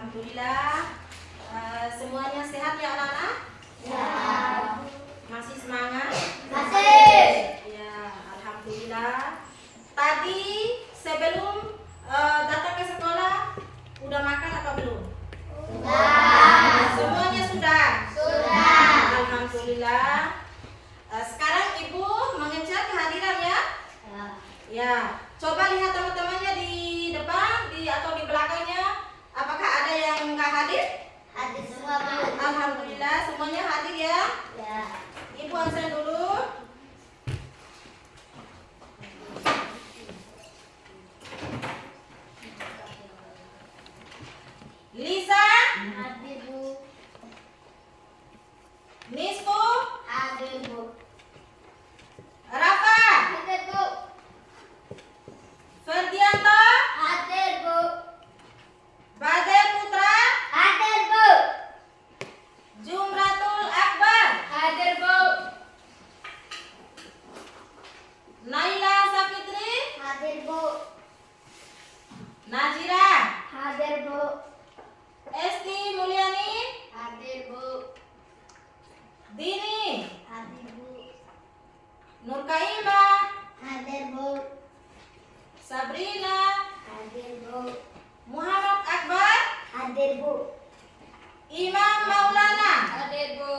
Alhamdulillah. Semuanya sehat ya anak-anak? Ya. Masih semangat? Masih. Ya, alhamdulillah. Tadi sebelum datang ke sekolah udah makan apa belum? Sudah. Semuanya sudah? Sudah. Alhamdulillah. Sekarang Ibu mengecek kehadiran ya? Ya. Coba lihat teman-temannya di depan atau di belakangnya. Apakah ada yang nggak hadir? Hadir semua, Bu. Alhamdulillah semuanya hadir ya. Ya. Ibu absen dulu. Lisa, Hadir, Bu. Nisfu, Hadir, Bu. Rafa, Hadir, Bu. Ferdianto, Hadir, Bu. Bade Putra, Hadir, Bu. Jumratul Akbar, Hadir, Bu. Naila Sapitri, Hadir, Bu. Najira, Hadir, Bu. Esti Mulyani, Hadir, Bu. Dini, Hadir, Bu. Nurkaima, Hadir, Bu. Sabrina, Hadir, Bu. Muhammad Akbar, Hadir, Bu. Imam Maulana, Hadir, Bu.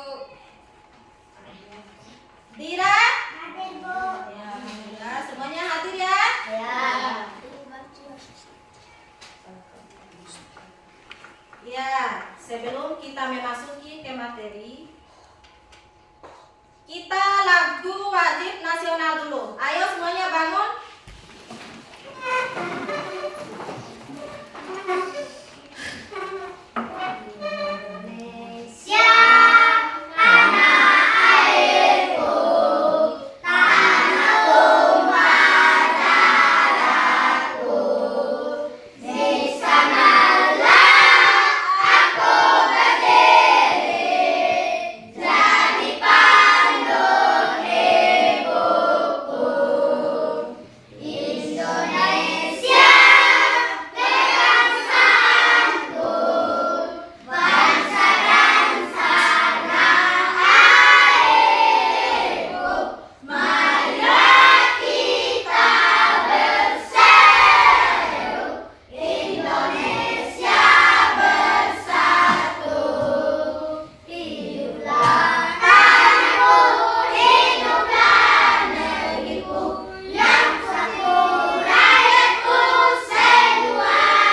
Dira. Hadir, Bu. Ya, alhamdulillah semuanya hadir ya. Ya. Ya, sebelum kita memasuki ke materi, kita lagu wajib nasional dulu. Ayo semuanya bangun. Indonesia, tanah airku, tanah tumpah darahku. Di sanalah aku berdiri, jadi pandu ibuku. Indonesia, bangsaku, bangsa dan tanah airku. Marilah kita berseru, Indonesia bersatu. Hiduplah tanahku, hiduplah negeriku, yang satu rakyatku semuanya.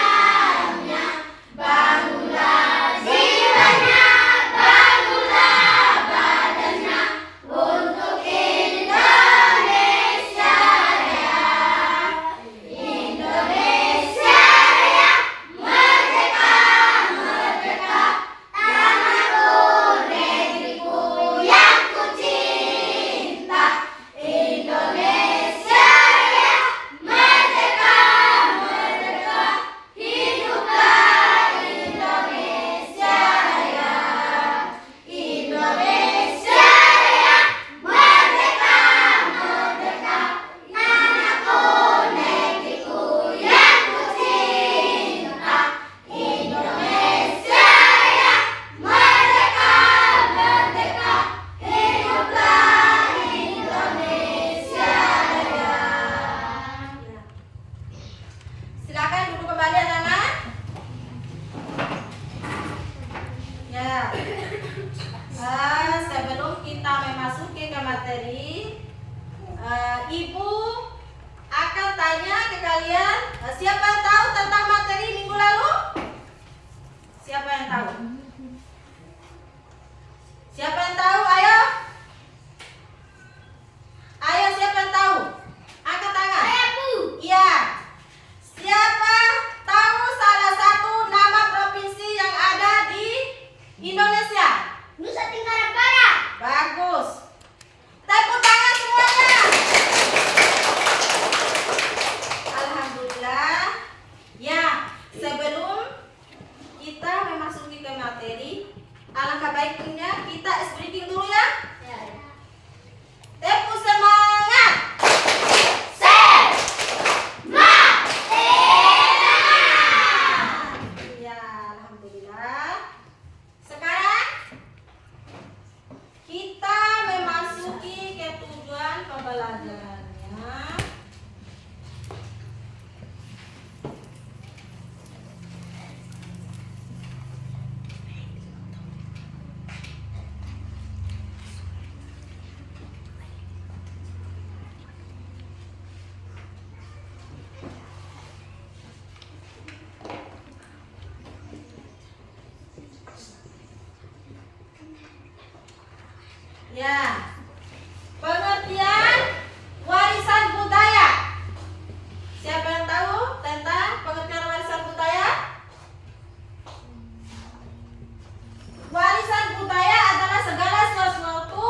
Bangunlah jiwanya, bangunlah badannya, untuk Indonesia Raya. Indonesia Raya, merdeka, merdeka, tanahku, negeriku yang ku cinta. Indonesia Raya, merdeka, merdeka, hiduplah Indonesia Raya. Indonesia Raya, merdeka, merdeka, tanahku, negeriku yang ku cinta. Indonesia Raya, merdeka, merdeka, hiduplah Indonesia Raya. Silakan duduk kembali anak-anak. Ya. Sebelum kita memasuki ke materi, Ibu akan tanya ke kalian, siapa yang tahu tentang materi minggu lalu? Siapa yang tahu? Siapa yang tahu? Ayo. Ayo, siapa yang tahu? Angkat tangan. Iya. Siapa tahu salah satu nama provinsi yang ada di Indonesia? Nusa Tenggara Barat. Bagus. Tepuk tangan semuanya. Alhamdulillah. Ya, sebelum kita memasuki ke materi, alangkah baiknya kita ice breaking dulu ya. Tepuk semangat. Ya, alhamdulillah. Ya. Pengertian warisan budaya. Siapa yang tahu tentang pengertian warisan budaya? Warisan budaya adalah segala sesuatu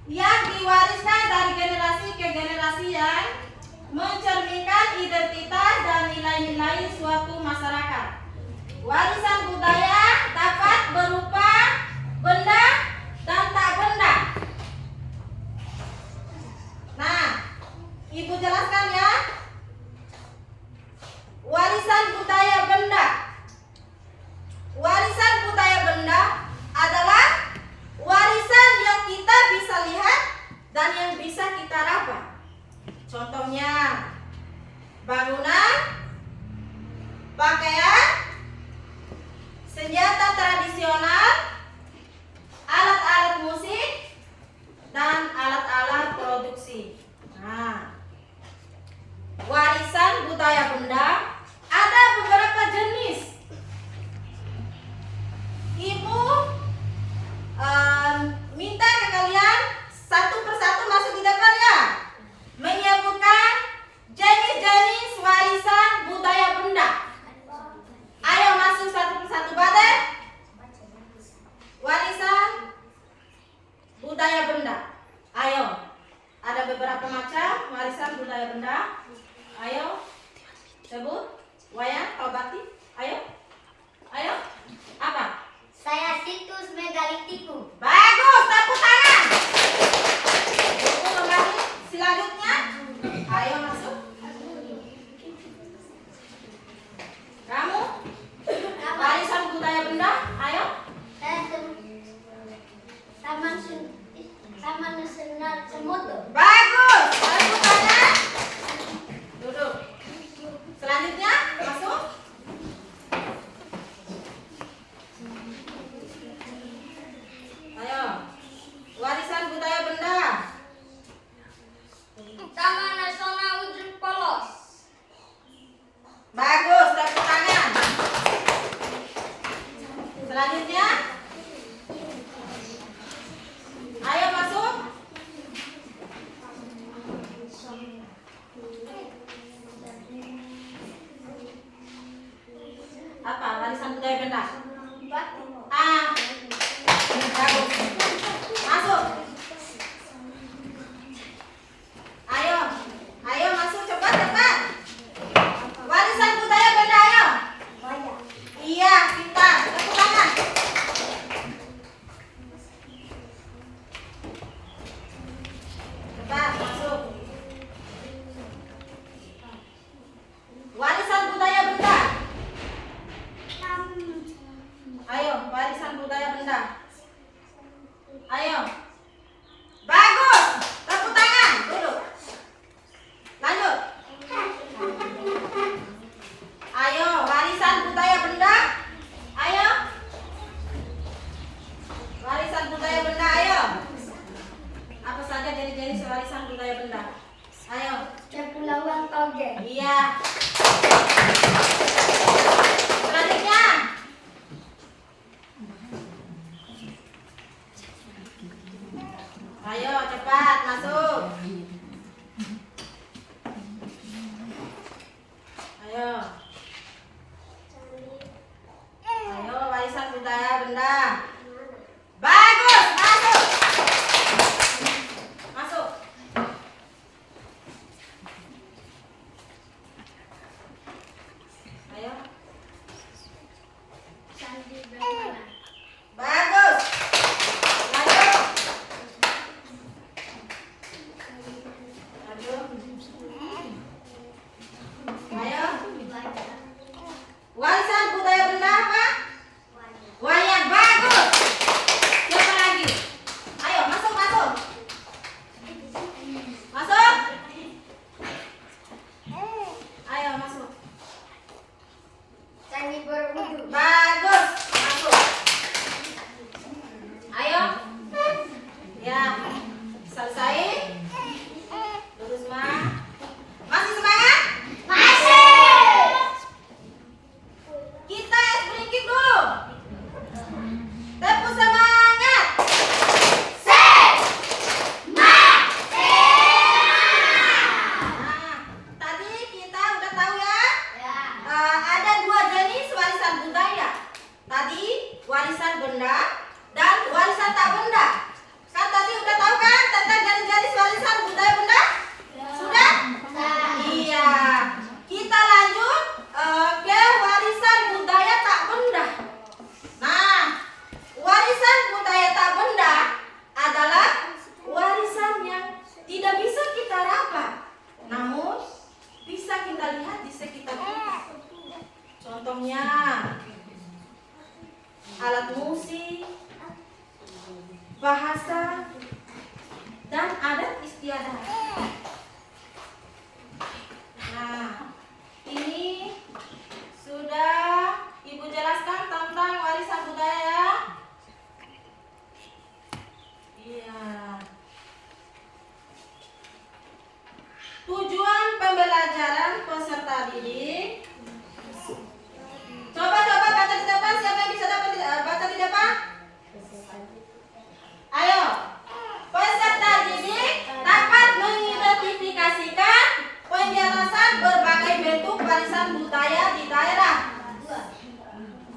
yang diwariskan dari generasi ke generasi yang mencerminkan identitas dan nilai-nilai suatu masyarakat. Warisan budaya dapat berupa benda dan tak benda. Nah, Ibu jelaskan ya. Warisan budaya benda. Warisan budaya benda adalah warisan yang kita bisa lihat dan yang bisa kita raba. Contohnya bangunan, pakaian, senjata tradisional, alat-alat musik, dan alat-alat produksi. Nah, warisan budaya benda ada beberapa jenis. Ibu minta ke kalian satu persatu masuk di depan ya, menyebutkan jenis-jenis warisan budaya benda. Ayo masuk satu persatu. Badai. Warisan budaya benda. Ayo. Ada beberapa macam warisan budaya benda. Ayo. Sebut. Wayang, Paubati. Ayo. Ayo. Apa? Saya situs megalitikum. Bagus, tepuk tangan. Buku kembali selanjutnya. Ayo masuk. Kamu? Warisan budaya benda. Ayo. Taman Nasional Komodo. Bagus, tepuk tangan. Duduk. Selanjutnya masuk. Ayo. Warisan budaya benda. Taman Nasional Ujung Polos. Bagus, tepuk tangan. Selanjutnya. Ayo masuk. Apa? Warisan budaya benda. Ah. Bagus. Masuk. Ayo. Ayo masuk cepat cepat. Warisan budaya benda ayo. Iya, pintar. Tepuk tangan. Cepat masuk. Warisan budaya benda. Ayo, warisan budaya benda. Ayo. Bagus. Tepuk tangan. Duduk. Lanjut. Ayo, warisan budaya benda. Ayo. Warisan budaya benda, ayo. Apa saja jenis-jenis warisan budaya benda? Ayo. Kepulauan Toge. Iya. Selanjutnya. Ayo cepat masuk. Ayo. Ayo warisan budaya benda. Bagus, masuk. Masuk. Ayo. Candi Brahmana. Bagus. Lanjut. Lanjut. Ayo. Warisan budaya benda apa? Wayang. Bagus. Siapa lagi? Ayo masuk masuk. Masuk. Ayo masuk. Candi Borobudur. Bagus. Masuk. Ayo. Ya. Selesai. Lurus mah. Masih semangat? Masih. Kita es berinkin dulu. Tepuk semangat. Set. alat musik, bahasa, dan adat istiadat. Nah, ini sudah Ibu jelaskan tentang warisan budaya ya. Iya. Tujuan pembelajaran peserta didik. Coba baca di depan. Siapa yang bisa dapat baca di depan? Ayo. Peserta didik dapat mengidentifikasikan penjelasan berbagai bentuk warisan budaya di daerah.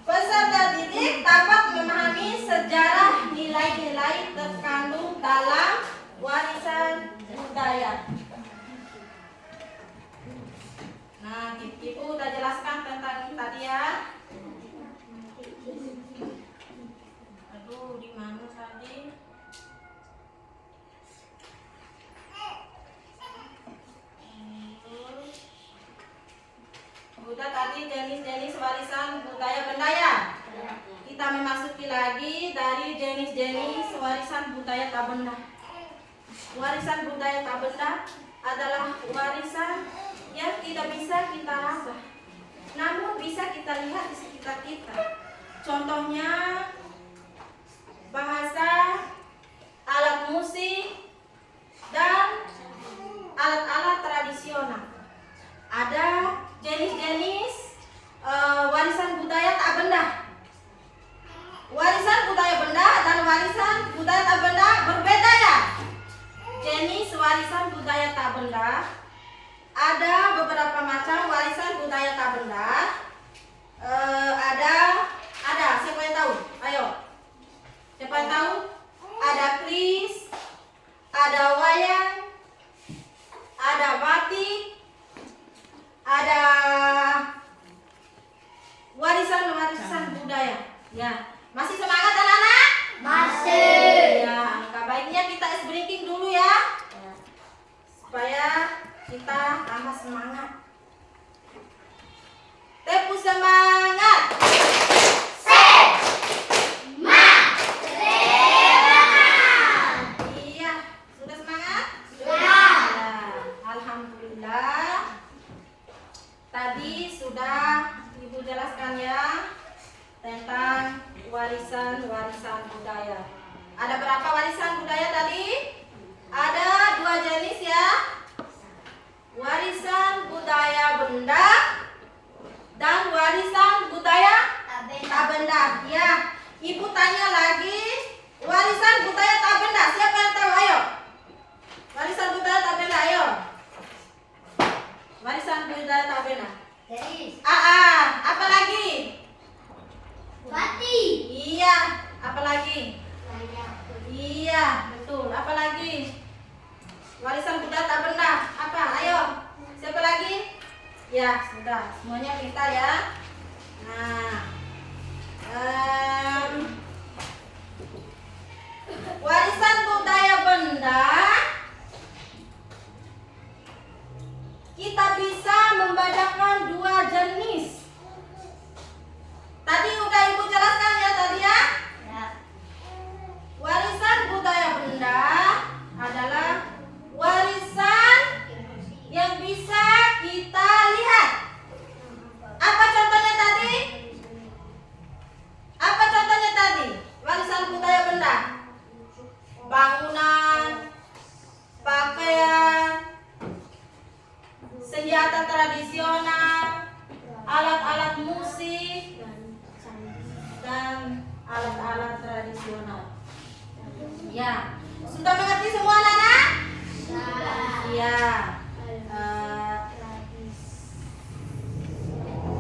Peserta didik dapat memahami sejarah nilai-nilai terkandung dalam warisan budaya. Nah, Ibu udah jelaskan tentang ini tadi ya. Aduh, di mana tadi? Udah tadi jenis-jenis warisan budaya benda ya. Kita memasuki lagi dari jenis-jenis warisan budaya tak benda. Warisan budaya tak benda adalah warisan yang tidak bisa kita raba, namun bisa kita lihat di sekitar kita. Contohnya bahasa, alat musik, dan alat-alat tradisional. Ada jenis-jenis warisan budaya tak benda. Warisan budaya benda dan warisan budaya tak benda berbeda ya. Jenis warisan budaya tak benda ada beberapa macam warisan budaya tak benda. Ada siapa yang tahu? Ayo. Siapa yang tahu? Ada keris, ada wayang, ada batik, ada warisan budaya. Ya, masih semangat anak-anak? Masih. Ya, angka baiknya kita ice breaking dulu ya. Supaya kita tambah semangat. Tepu semangat. Iya, sudah semangat? Sudah. Ya, alhamdulillah. Tadi sudah Ibu jelaskan ya tentang warisan budaya. Ada berapa warisan budaya tadi? Ada 2 jenis ya. Warisan budaya benda dan warisan budaya tak benda. Ya, Ibu tanya lagi, warisan budaya tak benda. Siapa yang tahu? Ayo. Warisan budaya tak benda, ayo. Warisan budaya tak benda. Apa lagi? Batik. Iya, apa lagi? Iya, betul. Apa lagi? Warisan budaya tak benda. Apa? Ayo. Siapa lagi? Ya, sudah. Semuanya pintar ya. Nah, warisan budaya benda kita bisa membedakan 2 jenis. Tadi udah Ibu jelaskan ya tadi ya. Warisan budaya benda adalah warisan yang bisa kita lihat. Apa contohnya tadi? Warisan budaya benda. Bangunan, pakaian, senjata tradisional, alat-alat musik, dan alat-alat tradisional. Ya, sudah mengerti semua anak-anak? Ya.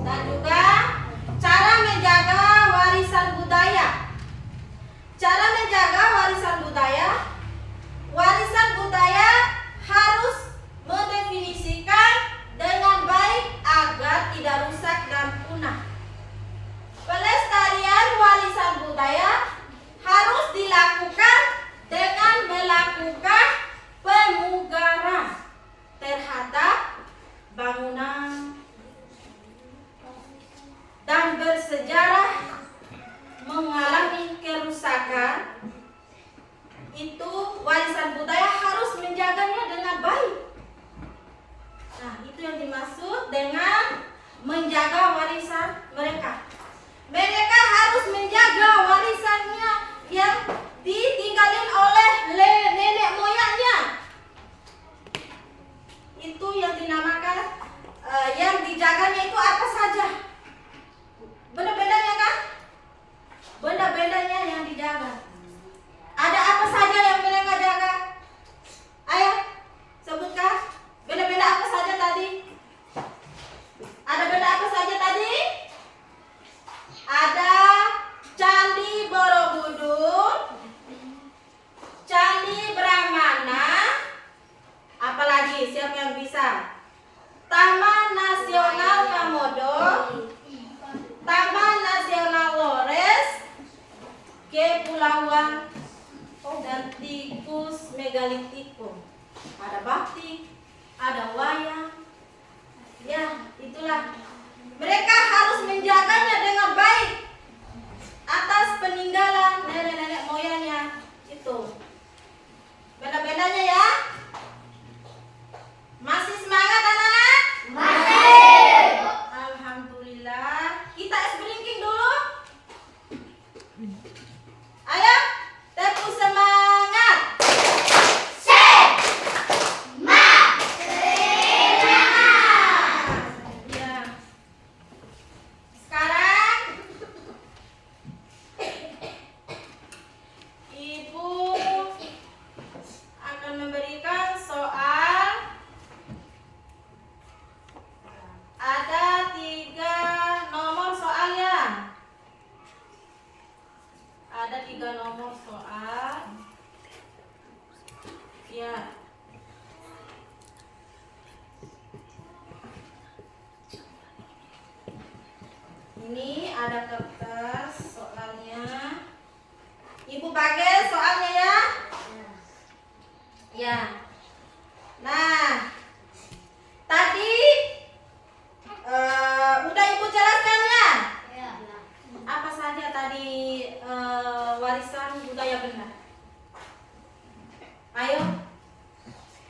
Dan juga cara menjaga warisan budaya. Cara menjaga warisan budaya. Warisan budaya harus mendefinisikan dengan baik agar tidak rusak dan punah. Pelestarian warisan budaya harus dilakukan dengan melakukan pemugaran terhadap bangunan dan bersejarah kerusakan, itu warisan budaya harus menjaganya dengan baik. Nah, itu yang dimaksud dengan menjaga warisan mereka. Mereka harus menjaga warisannya yang ditinggalin oleh nenek moyangnya. Itu yang dinamakan yang dijaganya itu apa saja? Benda-bendanya kan? Benda-bendanya yang dijaga. Ada apa saja yang mereka jaga? Ayo, sebutkan. Benda-benda apa saja tadi? Ada benda apa saja tadi? Ada Candi Borobudur, Candi Brahmana, apalagi siapa yang bisa? Taman Nasional Komodo, Taman Nasional Flores, Kepulauan dan tikus megalithicum. Ada batik, ada wayang. Ya, itulah. Mereka harus menjaganya dengan baik atas peninggalan nenek-nenek moyangnya itu. Benda-bendanya ya. Masih semangat anak-anak? Masih. Alhamdulillah. Kita es beringking dulu. Ayo, tepuk semangat. Ya. Sekarang Ibu akan memberikan soal. Ada 3 nomor soalnya. Ada 3 nomor soal. Ya. Ini ada kertas soalnya. Ibu pakai soalnya ya. Ya. Nah, tadi udah Ibu jelaskan ya? Apa saja tadi warisan budaya benda? Ayo.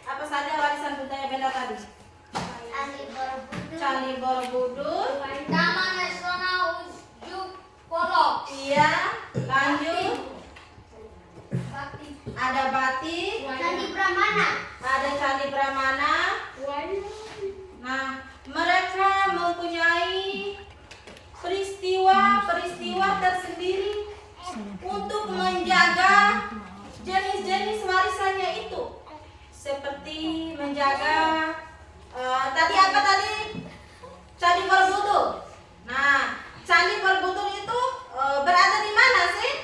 Apa saja warisan budaya benda tadi? Candi Borobudur, Taman Nasional Ujung Polok, iya, lanjut. Ada batik, Candi Brahmana, ada Candi Brahmana. Nah, mereka mempunyai peristiwa tersendiri untuk menjaga jenis-jenis warisannya itu. Seperti menjaga tadi apa tadi? Candi Borobudur. Nah, Candi Borobudur itu berada di mana sih?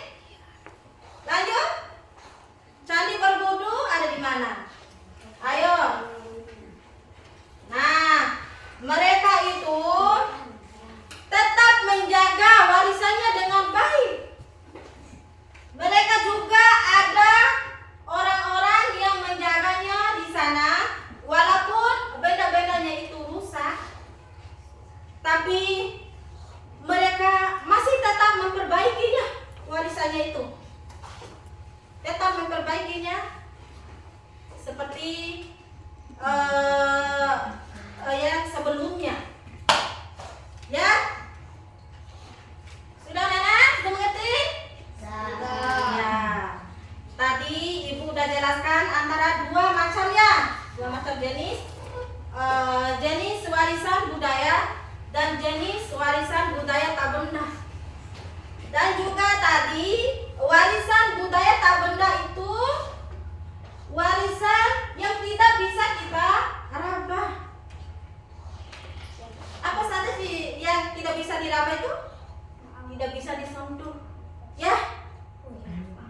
Lanjut. Candi Borobudur ada di mana? Ayo. Nah, mereka itu tetap menjaga warisannya dengan baik. Mereka juga ada orang-orang yang menjaganya di sana, walaupun benda-bendanya itu rusak, tapi mereka masih tetap memperbaikinya, warisannya itu. Tetap memperbaikinya seperti yang sebelumnya. Ya? Sudah Nana? Sudah mengerti? Ya. Tadi Ibu udah jelaskan antara 2 macam ya. 2 macam jenis. Jenis warisan budaya dan jenis warisan budaya tak benda. Dan juga tadi warisan budaya tak benda itu warisan yang tidak bisa kita raba. Apa saja sih yang tidak bisa diraba itu? Tidak bisa disentuh. Ya.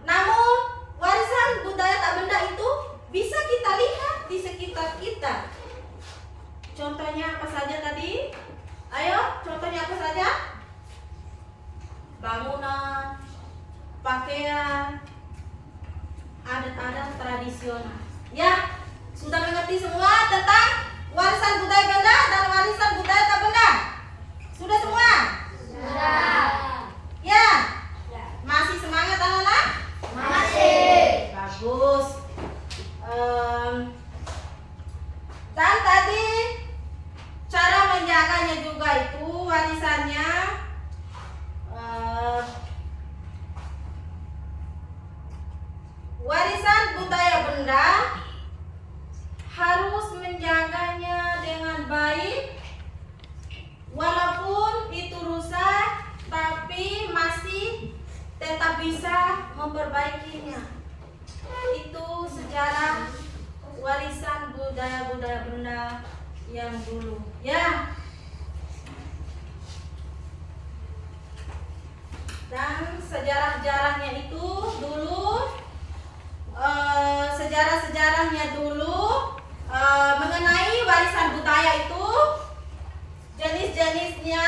Namun warisan budaya tak benda itu bisa kita lihat di sekitar kita. Contohnya apa saja tadi? Ayo, contohnya apa saja? Bangunan, pakaian, adat-adat tradisional. Ya, sudah mengerti semua tentang warisan budaya benda dan warisan budaya tak benda? Sudah semua? Sudah. Ya. Masih semangat anak-anak? tetap bisa memperbaikinya. Itu sejarah warisan budaya-budaya Benda yang dulu. Ya. Dan sejarah-sejarahnya itu dulu, sejarah-sejarahnya dulu mengenai warisan budaya itu, jenis-jenisnya,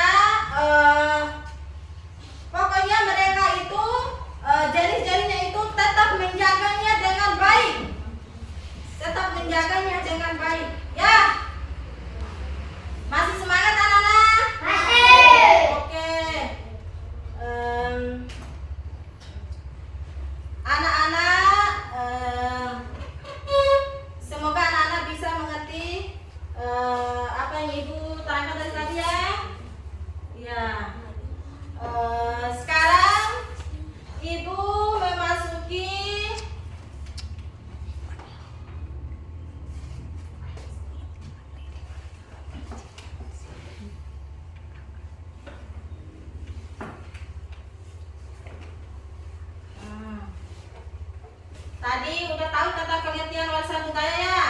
pokoknya mereka itu jenis-jenisnya itu tetap menjaganya dengan baik, tetap menjaganya dengan baik. Ya, masih semangat anak-anak? Masih. Oke. Anak-anak, semoga anak-anak bisa mengerti apa yang ibu terangkan dari tadi ya. Ya. Sekarang ibu memasuki tadi udah tahu tentang pengertian warisan budaya ya?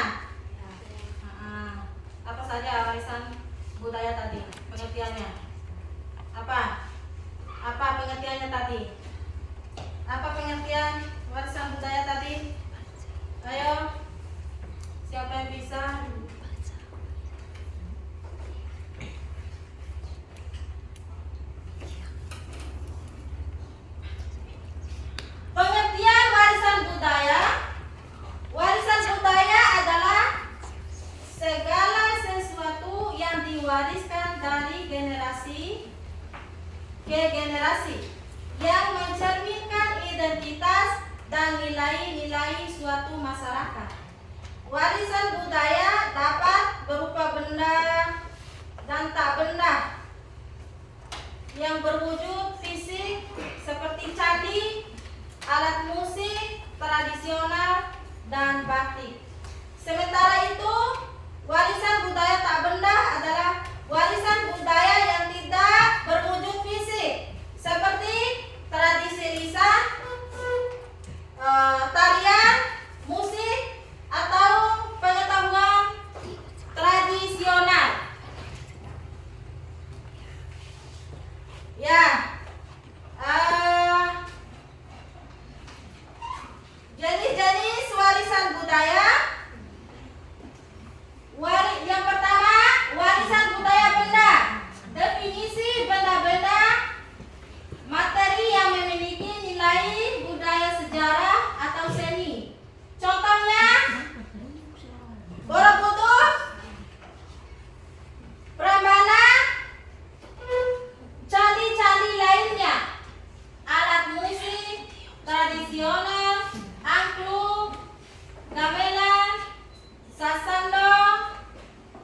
Apa saja warisan budaya tadi? Pengertiannya apa? Apa pengertiannya tadi? Apa pengertian warisan budaya tadi? Ayo, siapa yang bisa? Pengertian warisan budaya. Warisan budaya adalah segala sesuatu yang diwariskan dari generasi ke generasi yang mencerminkan identitas dan nilai-nilai suatu masyarakat. Warisan budaya dapat berupa benda dan tak benda yang berwujud fisik seperti candi, alat musik tradisional, dan batik. Sementara itu, warisan budaya tak benda adalah warisan budaya yang tidak berwujud fisik seperti tradisi lisan, tarian, musik, atau pengetahuan tradisional. Ya. Jenis-jenis warisan budaya. Yang pertama, warisan budaya benda. Definisi benda-benda materi yang memiliki nilai budaya, sejarah, atau seni. Contohnya, Borobudur, Prambanan, candi-candi lainnya, alat musik tradisional, angklung, gamelan, sasando,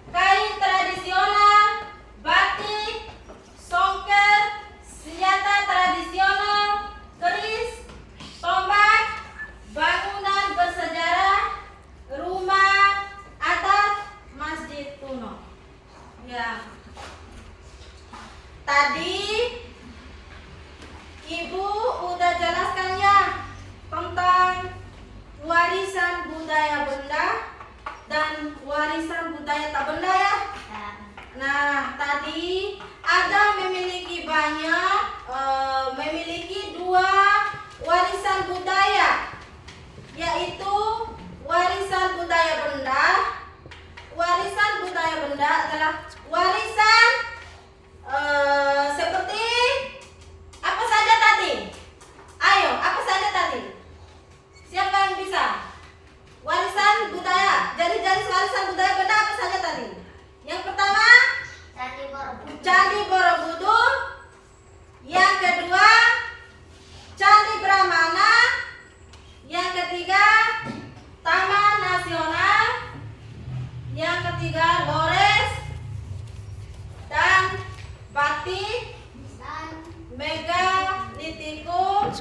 kain tradisional, batik, songket, senjata tradisional, keris, tombak, bangunan bersejarah, rumah adat, masjid kuno. Ya. Tadi ibu udah jelaskan ya tentang warisan budaya benda dan warisan budaya tak benda ya. Nah, tadi ada memiliki dua warisan budaya, yaitu warisan budaya benda. Warisan budaya benda adalah warisan seperti apa saja tadi? Ayo, apa saja tadi? Siapa yang bisa? Warisan budaya. Jenis-jenis warisan budaya benda apa saja tadi? Yang pertama, Candi Borobudur. Yang kedua, Candi Brahmana. Yang ketiga, Taman Nasional. Yang ketiga, Lores dan batik, megalitikum.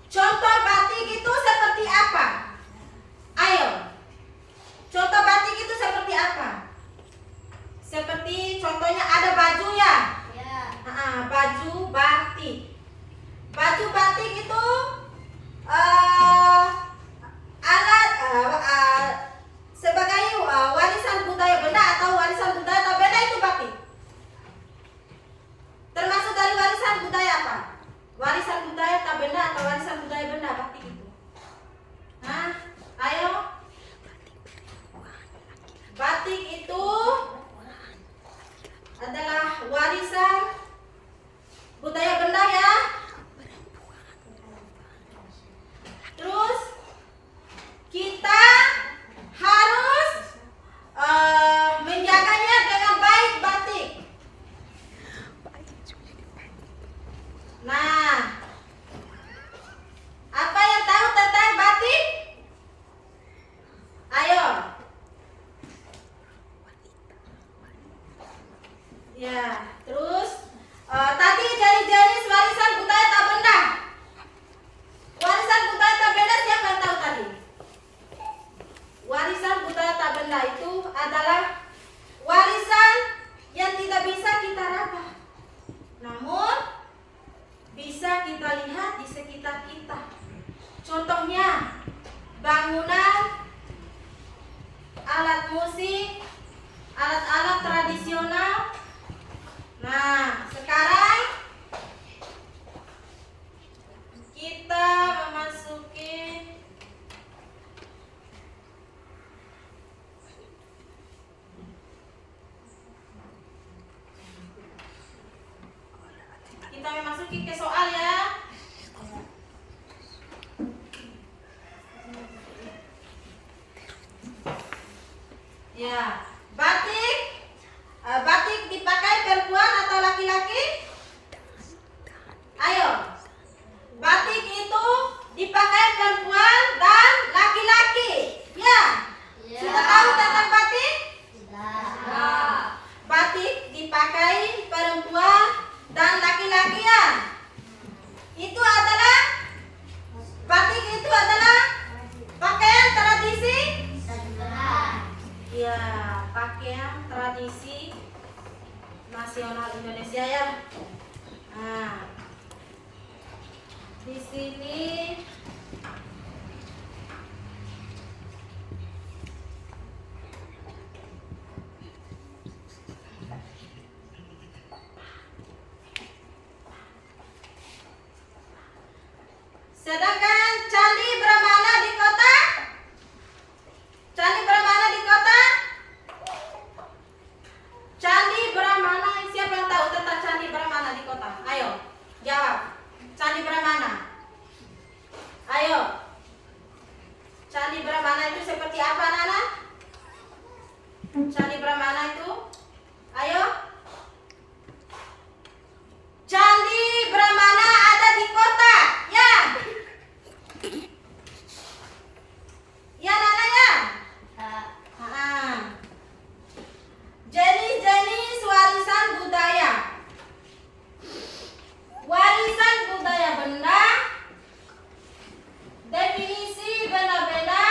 Contoh batik itu seperti apa? Ayo. Contoh batik itu seperti apa? Seperti contohnya ada baju ya? Ya. Baju batik. masuki ke soal ya. Ya, batik dipakai perempuan atau laki-laki? Ayo. Batik itu dipakai perempuan dan laki-laki. Ya. Sudah tahu tentang batik? Batik dipakai perempuan dan laki-laki ya. Itu adalah batik itu adalah pakaian tradisi. Ya, pakaian tradisi nasional Indonesia ya. Nah, di sini sedangkan Candi Brahmana di kota? Candi Brahmana di kota? Candi Brahmana, siapa yang tahu tentang Candi Brahmana di kota? Ayo, jawab. Candi Brahmana. Ayo. Candi Brahmana itu seperti apa, Nana? Candi Brahmana itu? Ayo. Candi Brahmana ada di kota. Ya. Ya, Nana ya? Jenis-jenis warisan budaya. Warisan budaya benda. Definisi benda-benda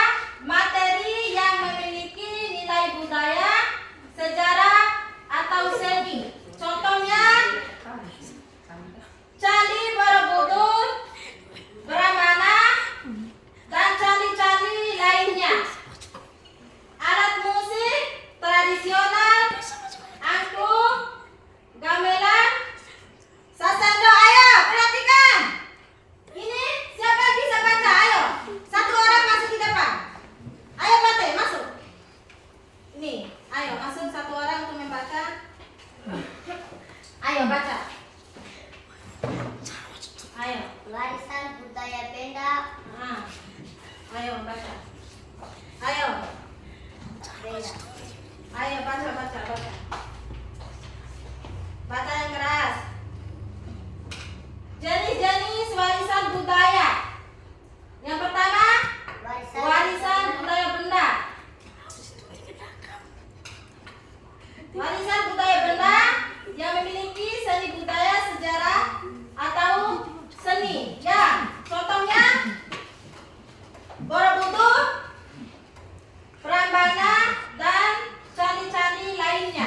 materi yang memiliki nilai budaya, sejarah atau seni. Contohnya Candi Borobudur, Brahmana, dan candi-candi lainnya. Alat musik tradisional, angklung, gamelan, sasando. Ayo perhatikan. Ini siapa yang bisa baca? Ayo, satu orang masuk di depan. Ayo Pate, masuk. Ini, ayo masuk satu orang untuk membaca. Ayo baca. Ayo. Warisan budaya benda. Ayo baca. Ayo. Benda. Ayo baca. Baca yang keras. Jenis-jenis warisan budaya. Yang pertama, warisan budaya benda. Warisan budaya benda yang memiliki seni budaya, sejarah atau seni. Ya, contohnya Borobudur, Prambanan, dan candi-candi lainnya.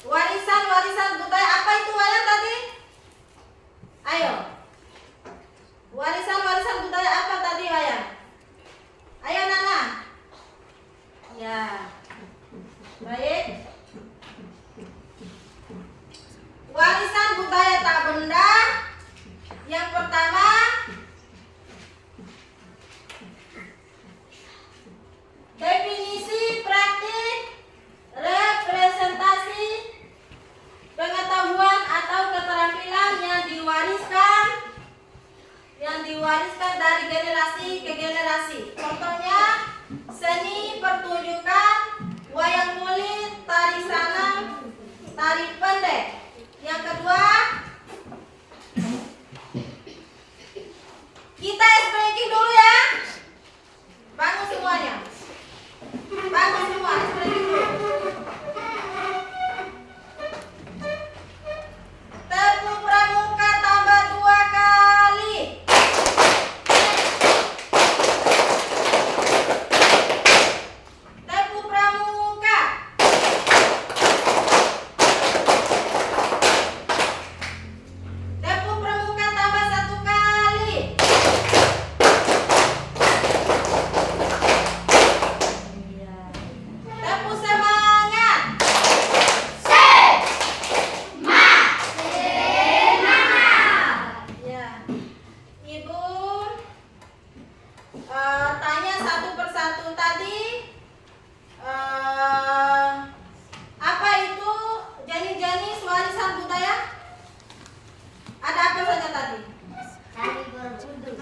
warisan budaya apa itu Wayan tadi? Ayo. Warisan budaya apa tadi Wayan? Ayo Nana. Ya. Baik. Warisan budaya tak benda. Yang pertama, definisi praktik representasi pengetahuan atau keterampilan yang diwariskan dari generasi ke generasi. Contohnya seni pertunjukan, wayang kulit, tari sanam, tari pendek. Yang kedua, kita explaining dulu ya. Bangun semuanya. Bangun semua, explaining dulu. Tepuk pramuka tambah 2 kali. Tepuk pramuka. Tepuk pramuka tambah 1 kali. Tepuk semangat. Ya, Ibu tanya satu persatu tadi. Apa itu jenis-jenis warisan budaya? Ada apa saja tadi? Candi Borobudur.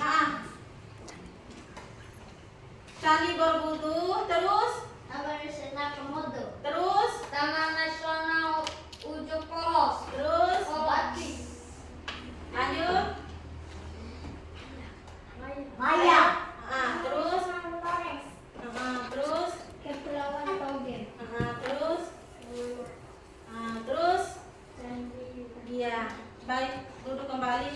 Candi Borobudur, terus, Taman Nasional Komodo. terus, Taman Nasional Ujung Polos. terus, Batik. lanjut. Maya. Terus, terus, Kepulauan Taugen. terus, terus. Iya, baik, duduk kembali.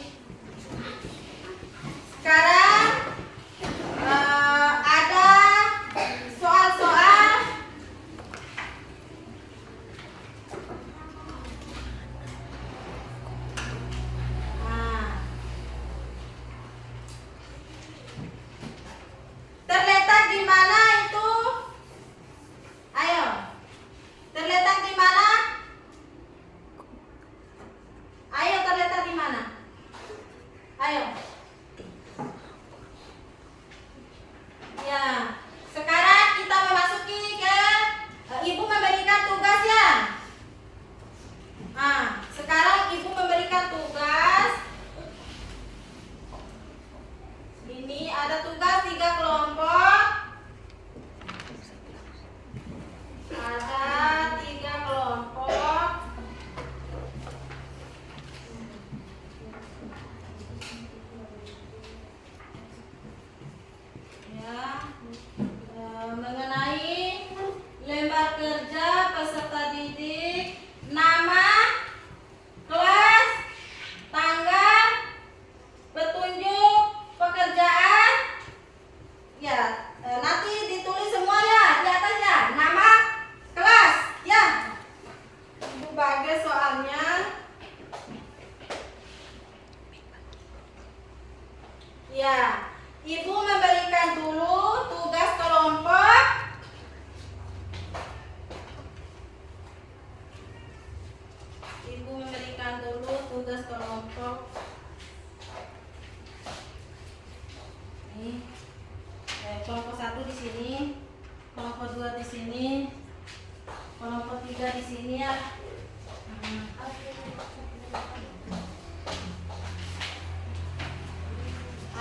Sekarang ada soal-soal. Terletak di mana itu? Ayo. Terletak di mana? Ayo, terletak di mana? Ayo. Ya. Sekarang kita memasuki ke Ibu memberikan tugas ya. Sekarang Ibu memberikan tugas. Ini ada tugas 3 kelompok. Ada 3 kelompok. Ya, mengenai lembar kerja peserta didik, nama, kelas, tanggal, petunjuk, pekerjaan. Ya, nanti ditulis semua ya di atasnya. Nama, kelas, ya. Ibu bagi soalnya. Ya, Ibu memberikan dulu tugas kelompok. Ibu memberikan dulu tugas kelompok. Nih, kelompok 1 di sini, kelompok 2 di sini, kelompok 3 di sini ya.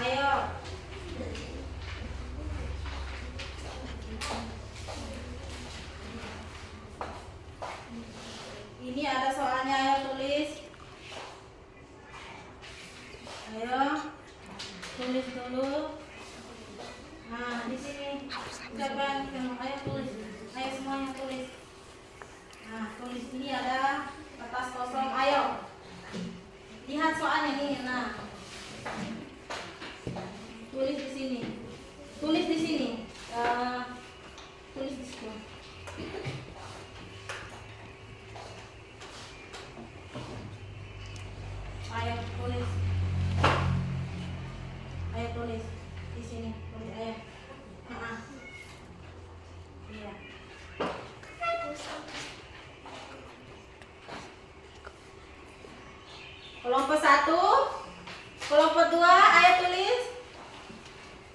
Ayo. Ini ada soalnya, ayo tulis. Ayo. Tulis dulu. Di sini. Siapa yang ayo tulis. Ayo semuanya tulis. Tulis ini ada kertas kosong. Ayo. Lihat soalnya nih. Tulis di sini. Tulis di sini. Tulis di sini. Kelompok 1, kelompok 2, ayo tulis.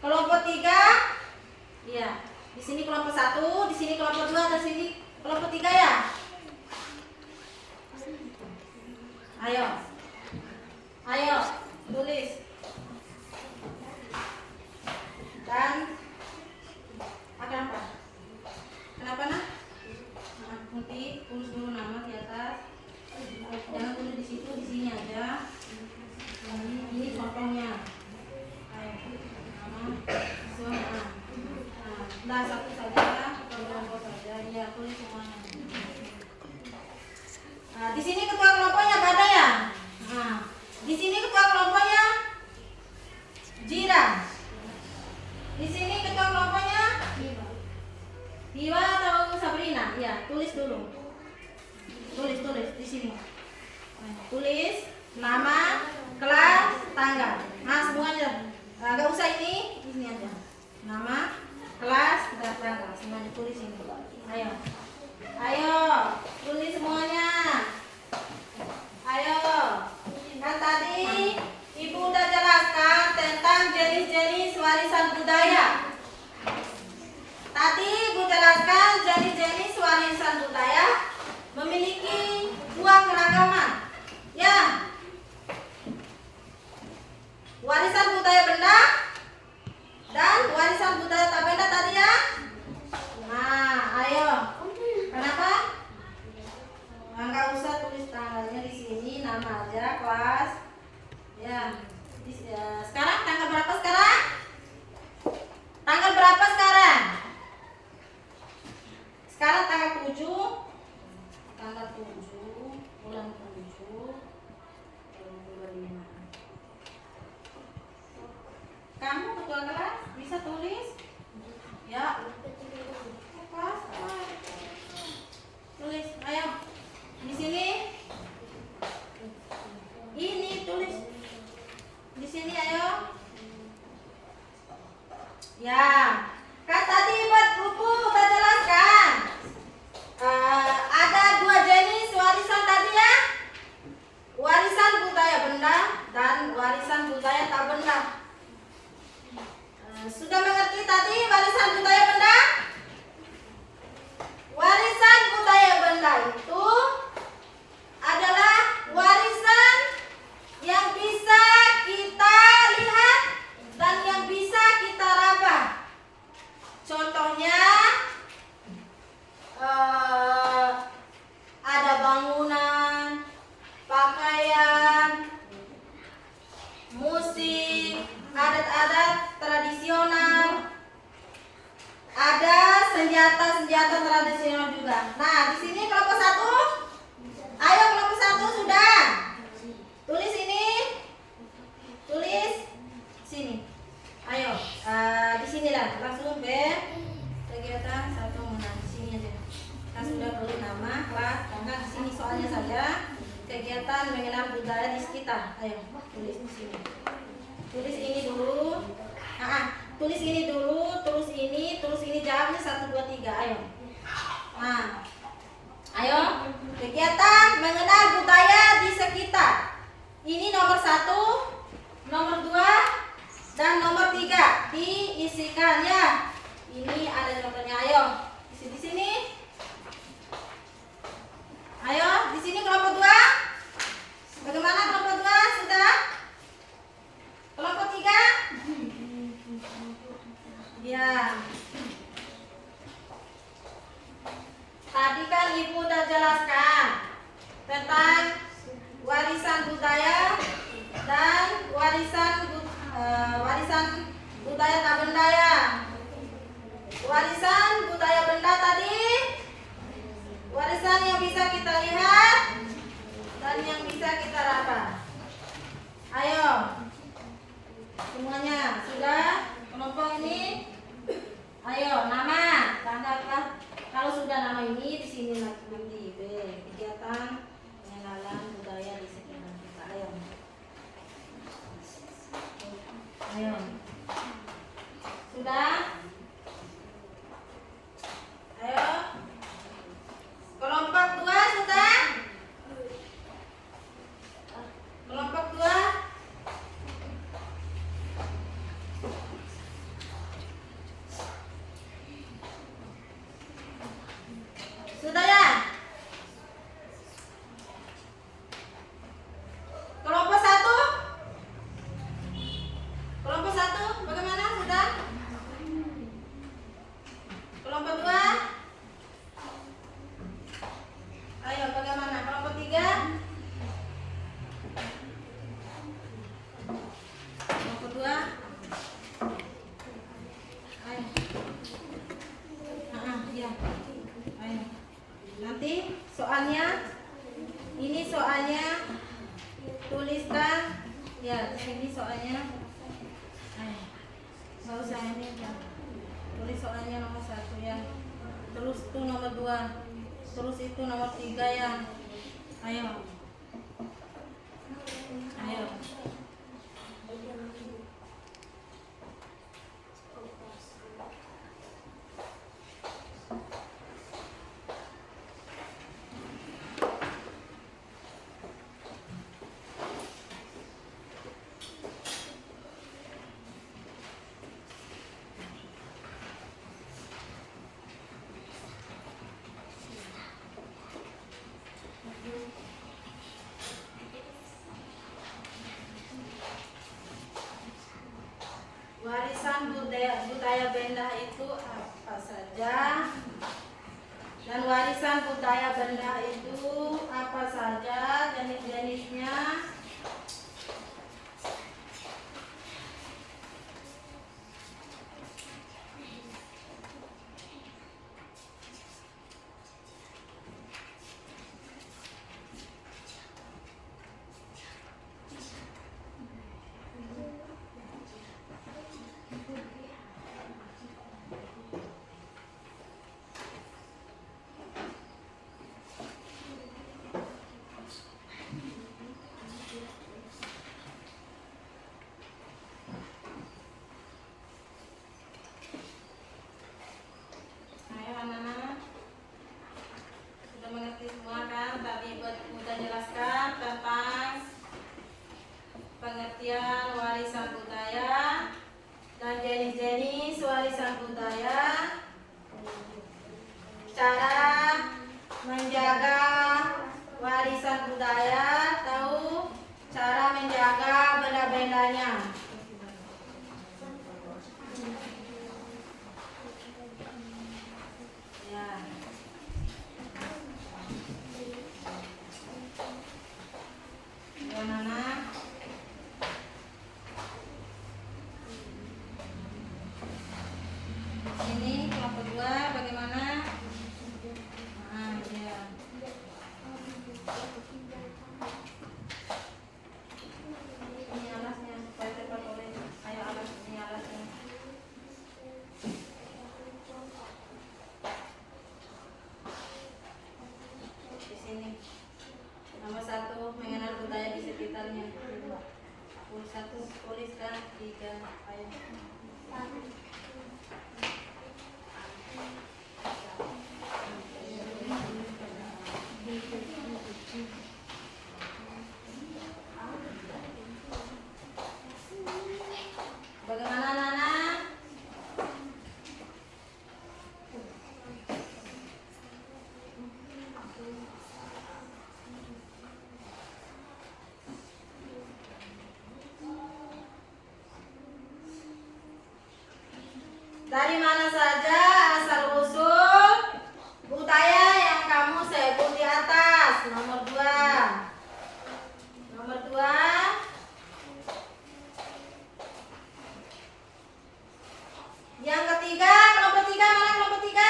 Kelompok 3, iya. Di sini kelompok 1, di sini kelompok 2, dan sini kelompok 3 ya. Ayo, ayo tulis. Dan kenapa? Kenapa nak? Nanti tulis dulu nama di atas. Jangan tulis di situ, di sini aja. Ini contohnya. Ayo, nama, zona. Nah, satu saja, kelompok saja. Ya, tulis semuanya. Nah, di sini ketua kelompoknya gak ada ya? Nah, di sini ketua kelompoknya Jiran. Di sini ketua kelompoknya Hiwa atau Sabrina? Ya, tulis dulu. Tulis di sini. Tulis nama, kelas, tanggal. Nah, semuanya. Gak usah ini aja. Nama, kelas, dan tanggal. Semuanya tulis ini. Ayo. Ayo, tulis semuanya. Ayo. Kan tadi Ibu udah jelaskan tentang jenis-jenis warisan budaya. Tadi Ibu jelaskan jenis-jenis warisan budaya memiliki dua keragaman. Ya. Warisan budaya benda dan warisan budaya tak benda tadi ya. Nah, ayo. Kenapa? Enggak usah tulis tanggalnya di sini, nama aja, kelas. Ya. Sekarang tanggal berapa sekarang? Tanggal berapa sekarang? Sekarang tanggal 7. Tanggal 7 bulan 7 2025. Kamu ketua kelas bisa tulis? Ya. Kelas. Tulis, ayo. Di sini. Ini tulis. Di sini ayo. Ya. Kan tadi Ibu udah jelaskan. Ada dua jenis warisan tadi ya. Warisan budaya benda dan warisan budaya tak benda. Sudah mengerti tadi warisan budaya benda? Warisan budaya benda itu adalah warisan yang bisa kita lihat dan yang bisa kita raba. Contohnya ada bangunan, pakaian, musik, adat-adat tradisional, ada senjata-senjata tradisional juga. Nah, di sini kelompok 1. Ayo kelompok 1 sudah. Tulis ini. Tulis sini. Ayo, di sini lah. Langsung kegiatan 1 menang. Di sini aja. Kita sudah tulis nama, kelas, tanggal di sini soalnya saja. Kegiatan mengenal budaya di sekitar. Ayo, tulis di sini. Tulis ini dulu. Tulis ini dulu, terus ini jawabnya 1, 2, 3. Ayo. Nah. Ayo. Kegiatan mengenal budaya di sekitar. Ini nomor 1, nomor 2, dan nomor 3 diisikan ya. Ini ada contohnya. Ayo. Di sini. Ayo, di sini kelompok 2. Bagaimana kelompok 2? Sudah? Kelompok 3? Ya. Tadi kan Ibu udah jelaskan tentang warisan budaya dan warisan budaya tak benda ya. Warisan budaya benda tadi warisan yang bisa kita lihat dan yang bisa kita raba. Ayo. Semuanya sudah? Kelompok ini. Ayo, nama, tanggal kelas. Kalau sudah nama ini di sini nanti kegiatan pengenalan budaya di sekitar kita. Ayo. Ayo. Sudah? Ayo. Kelompok 2 sudah? Kelompok 2 soalnya. Ini soalnya. Tuliskan. Ya, di sini soalnya. Nggak usah ini. Tulis soalnya nomor 1 ya. Terus itu nomor 2. Terus itu nomor 3 ya. Ayo. Ayo. Warisan budaya benda itu apa saja? Dan warisan budaya benda itu apa saja jenis-jenisnya? Ayo anak-anak, sudah mengerti semua kan? Tadi sudah jelaskan tentang pengertian warisan budaya dan jenis-jenis warisan budaya, cara menjaga warisan budaya, tahu cara menjaga benda-bendanya. Ya. Ya, Nana. Ini kelompok 2 bagaimana? Nah, ya. Ini alasnya supaya cepat oleh. Ayo alas, ini alasnya. Di sini. Nomor 1 mengenal budaya di sekitarnya. 1 tuliskan 3. Ayo. Bagaimana Nana? Dari mana saja asal-usul budaya yang kamu sebut di atas? Nomor 2. Nomor 2. Yang ketiga, kelompok 3, mana kelompok 3?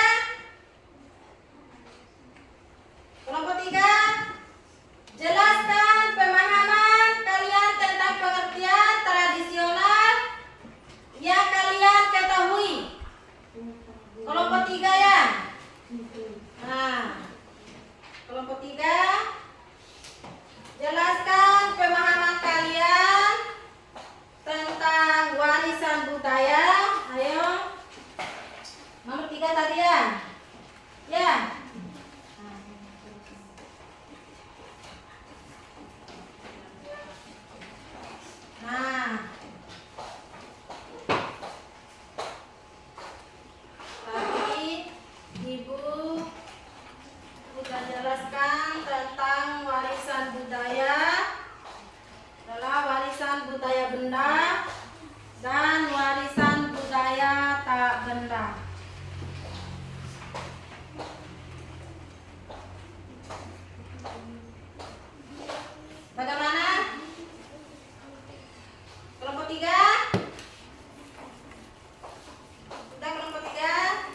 Kelompok 3. Jelaskan pemahaman kalian tentang pengertian tradisional yang kalian ketahui. Kelompok 3 ya. Nah, kelompok 3. Jelaskan pemahaman kalian tentang warisan budaya. Ayo. Nomor 3 tadi ya. Ya. Nah. Tadi Ibu sudah jelaskan tentang warisan budaya adalah warisan budaya benda dan warisan budaya tak benda. Bagaimana? Kelompok 3? Sudah kelompok 3?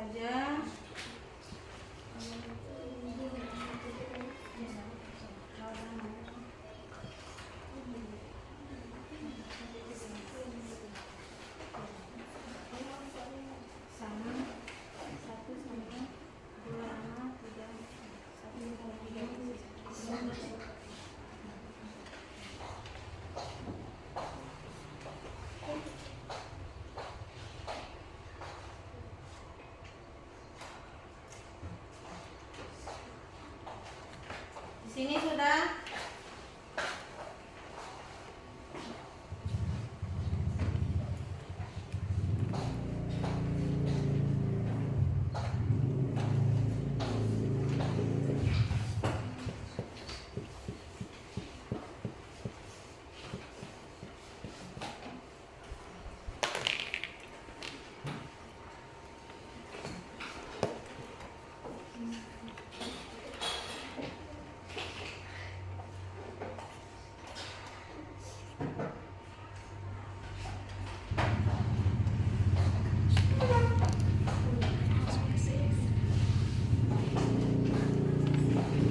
saja. Sama 1 sama 2 sama 3 1 3 Di sini sudah.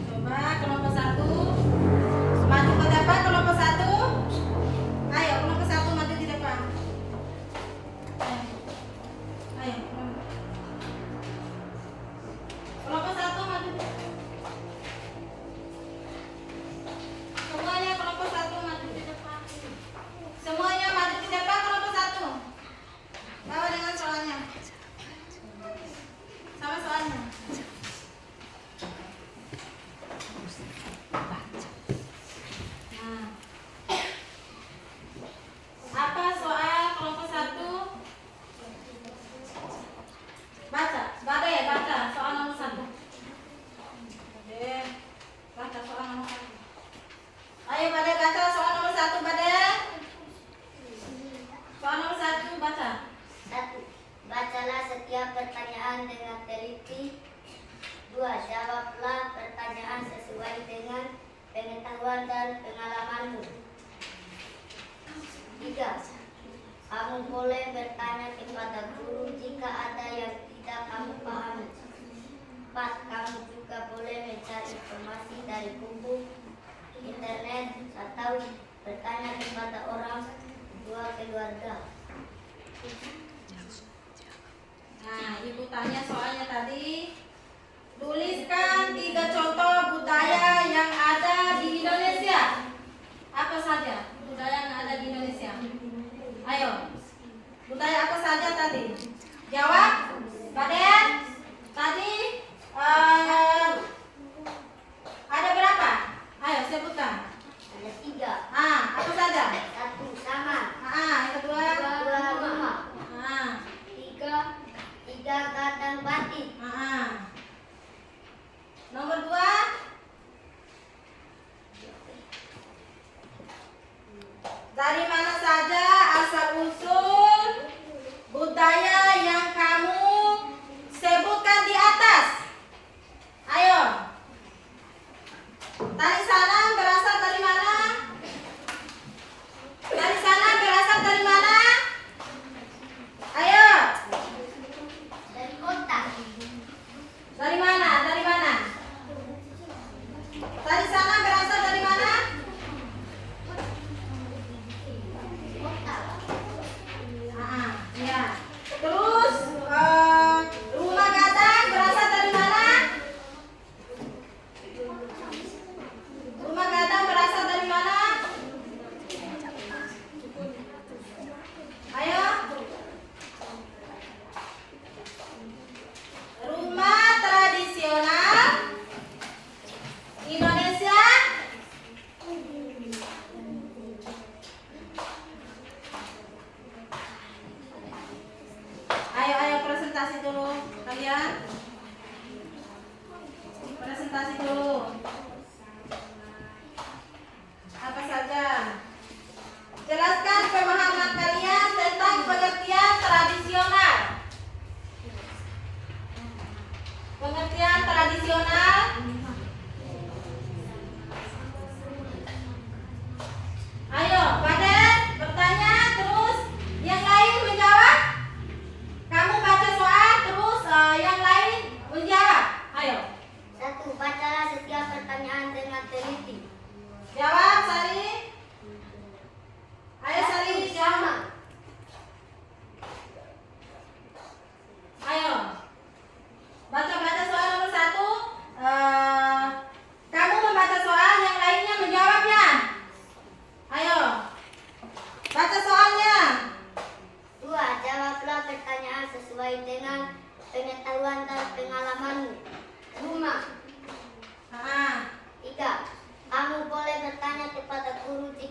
Coba kelompok 1 maju ke depan, kelompok 1. Ayo kelompok 1 maju di depan. Ayo. Kelompok 1 maju. Semuanya kelompok 1 maju di depan. Semuanya maju di depan kelompok 1. Bawa dengan soalnya. Sama soalnya. Nah. Apa soal kelompok 1? Baca, Bade, baca soal nomor 1. Bade, baca soal nomor 1. Ayo Bade, baca soal nomor 1, Bade. Soal nomor 1, baca. 1. Bacalah setiap pertanyaan dengan teliti. 2. Jawablah pertanyaan sesuai dengan pengetahuan dan pengalamanmu. 3. Kamu boleh bertanya kepada guru jika ada yang tidak kamu pahami. 4. Kamu juga boleh mencari informasi dari buku, internet, atau bertanya kepada orang tua keluarga. Nah, Ibu tanya soalnya tadi. Tuliskan 3 contoh budaya yang ada di Indonesia. Apa saja budaya yang ada di Indonesia? Ayo. Budaya apa saja tadi? Jawab. Baden. Tadi ada berapa? Ayo sebutkan. Ada 3. Apa saja? 1. Taman. Yang kedua. 2. Rumah. 3. Kandang batik. Nomor 2. Dari mana saja asal-usul budaya yang kamu sebutkan di atas? Ayo. Tari Salam berasal dari mana? Tari Salam berasal dari mana? Ayo. Dari kota. Dari mana? Dari mana? Tari Salam berasal dari mana? Kota.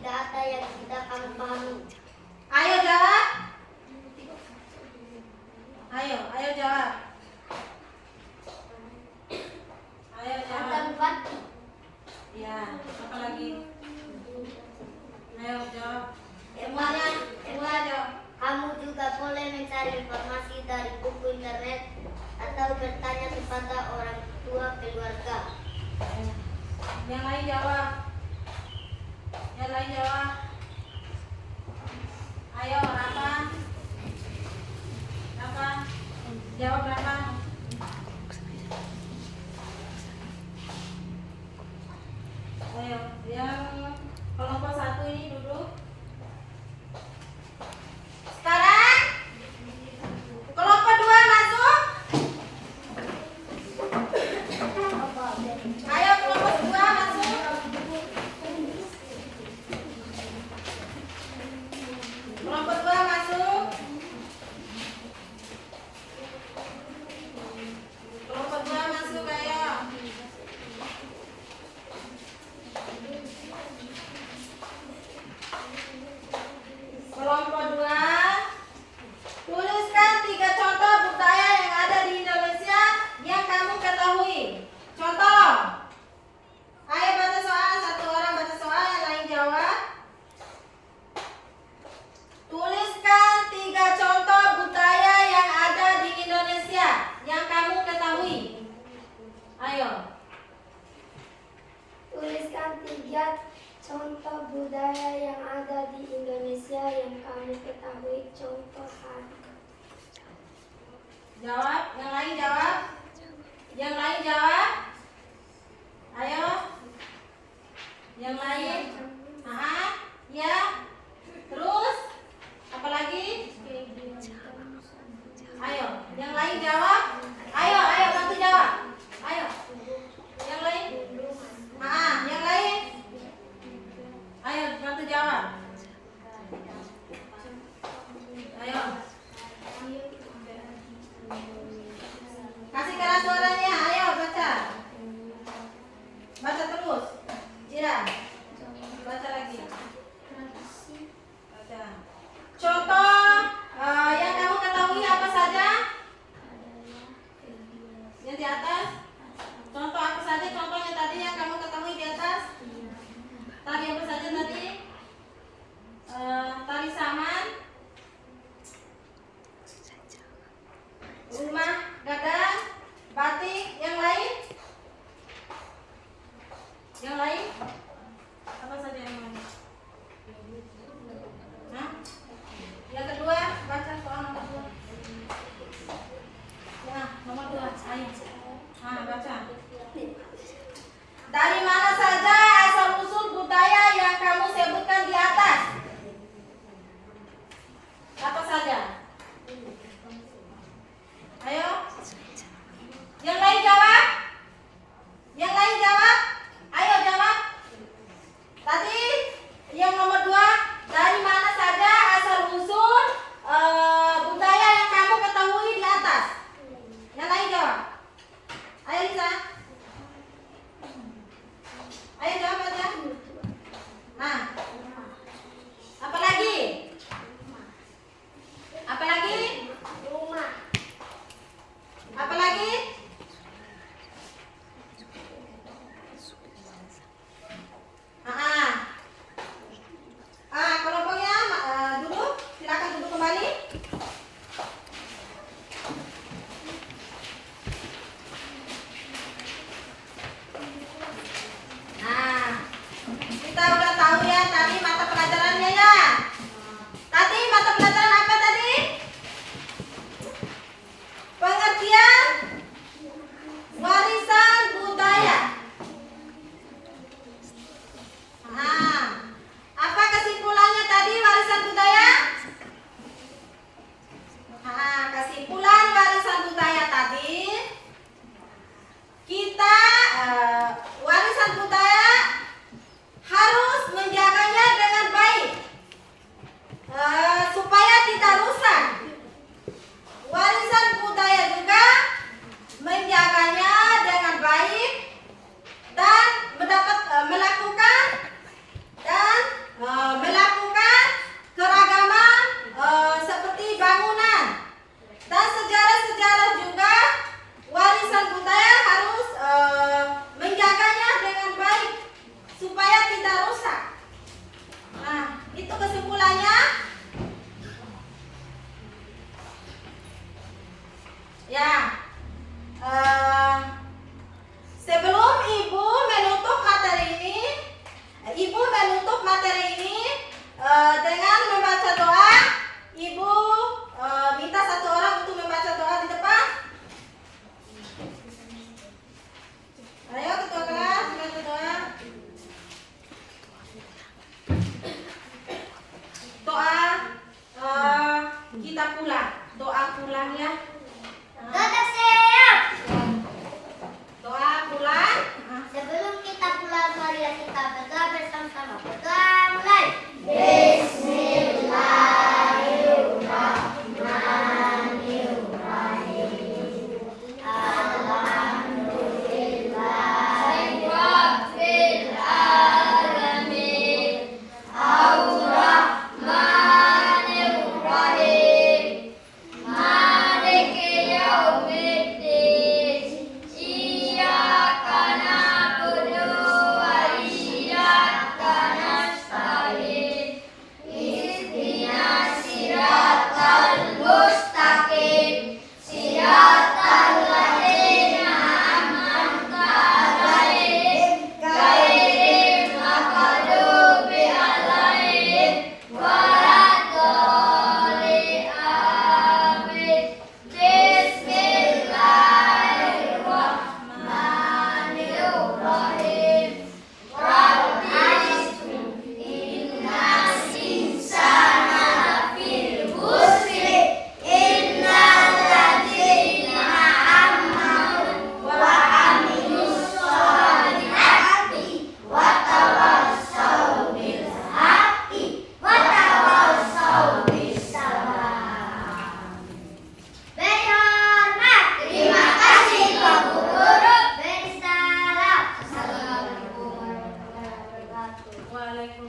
jika ada yang tidak kamu pahami. Ayo jawab. Ayo jawab. Ayo jawab. Kata bupati. Ya, apa lagi? Ayo jawab. Semuanya, Semua jawab. kamu juga boleh mencari informasi dari buku internet atau bertanya kepada orang tua keluarga. Yang lain jawab. Yang lain jawab. Ayo, Rafa. Rafa, jawab Rafa. Ayo, yang kelompok 1 ini duduk. Sekarang kelompok 2 masuk. Ayo kelompok 2 masuk. Kelompok 2 masuk. Kelompok 2 masuk, ayo. Kelompok 2, tuliskan 3 contoh budaya yang ada di Indonesia yang kamu ketahui. Contoh. Ayo baca soal, satu orang baca soal, yang lain jawab. Tuliskan 3 contoh budaya yang ada di Indonesia yang kamu ketahui. Ayo. Tuliskan 3 contoh budaya yang ada di Indonesia yang kamu ketahui. Contoh 1. Jawab, yang lain jawab. Yang lain jawab. Ayo. Yang lain. Ya. Terus apa lagi? Ayo, yang lain jawab. Ayo bantu jawab. Ayo. Yang lain. Yang lain. Ayo bantu jawab. Ayo. Kasih keras suaranya. Ayo baca. Baca terus. Jira. Baca lagi. Baca. Contoh yang kamu ketahui apa saja? Yang di atas. Contoh apa saja? Contohnya tadi yang kamu ketahui di atas. Tadi apa saja tadi? Tali saman, rumah gadang, batik. Yang lain? Yang lain? Apa saja yang lain? Hah? Yang kedua, baca soal nomor 2. Ya, nomor 2. Ayo. Baca. Dari mana saja asal-usul budaya yang kamu sebutkan di atas? Apa saja? Ayo. Yang lain jawab. Yang lain jawab. Ayo jawab. Tadi yang nomor 2, dari mana saja asal-usul budaya yang kamu ketahui di atas? Yang lain jawab. Ayo Lisa. Ayo jawab aja. Apa lagi? Apa lagi? Rumah. Apa lagi?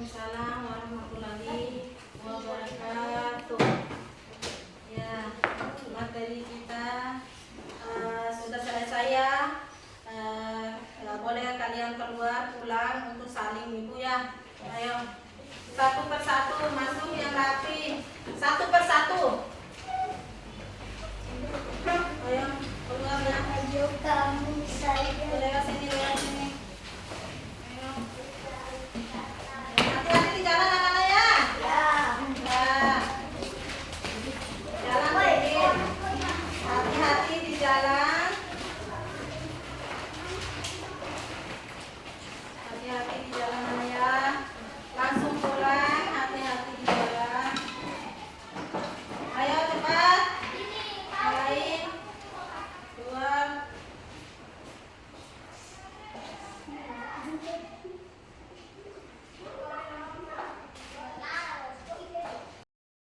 Waalaikumsalam warahmatullahi wabarakatuh. Ya, materi kita sudah selesai ya. Boleh kalian keluar pulang untuk saling ibu ya. Ayo.